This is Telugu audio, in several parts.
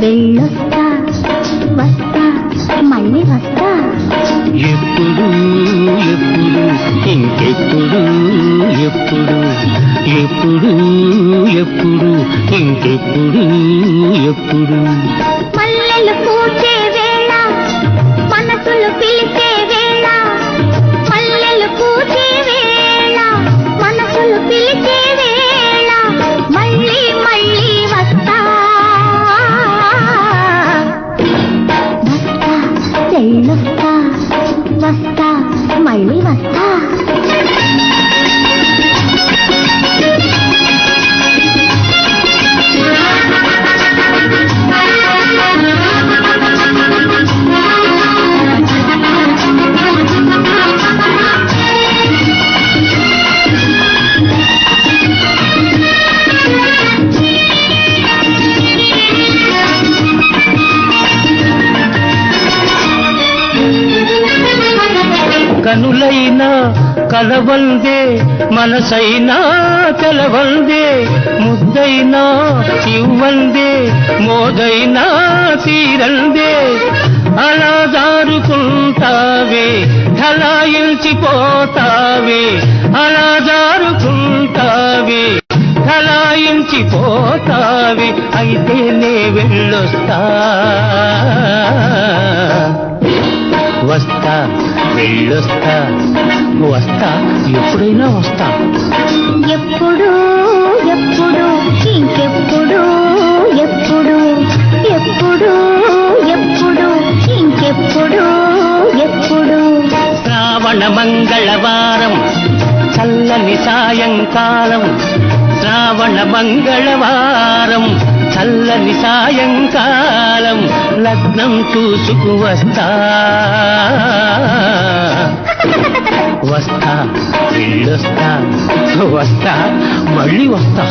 వెళ్ళొస్తా వస్తా మళ్ళీ వస్తా. ఎప్పుడు ఎప్పుడు ఇంకెప్పుడు ఎప్పుడు ఎప్పుడు ఎప్పుడు ఇంకెప్పుడు ఎప్పుడు మల్లెలు పూచే వేళ మనసులు పిలిచే వేళ మల్లెలు పూచే వేళ మనసులు పిలిచే వేళ మళ్ళీ మళ్ళీ వస్తా వస్తా వెళ్ళొస్తా వస్తా మళ్ళీ వస్తా. కనులైనా కలవందే మనసైనా తెలవందే ముద్దైనా ఇవ్వందే మోదైనా తీరందే అలా జారుకుంటావే ఢలాయించిపోతావే అలా జారుకుంటావే ఢలాయించిపోతావే అయితే నే వెళ్ళొస్తా వస్తా వెళ్ళొస్తా వస్తా ఎప్పుడైనా వస్తా. ఎప్పుడు ఎప్పుడు ఇంకెప్పుడు ఎప్పుడు ఎప్పుడు ఎప్పుడు ఇంకెప్పుడు ఎప్పుడు. శ్రావణ మంగళవారం చల్లని సాయంకాలం శ్రావణ మంగళవారం చల్లని సాయంకాలం లగ్నం చూసుకు వస్తా వస్తా వెళ్ళొస్తా వస్తా మళ్ళీ వస్తా.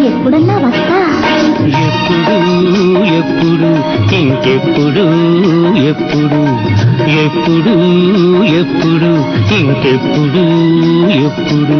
ఎప్పుడన్నా వస్తా. ఎప్పుడు ఎప్పుడు ఇంకెప్పుడు ఎప్పుడు ఎప్పుడు ఎప్పుడు ఇంకెప్పుడు ఎప్పుడు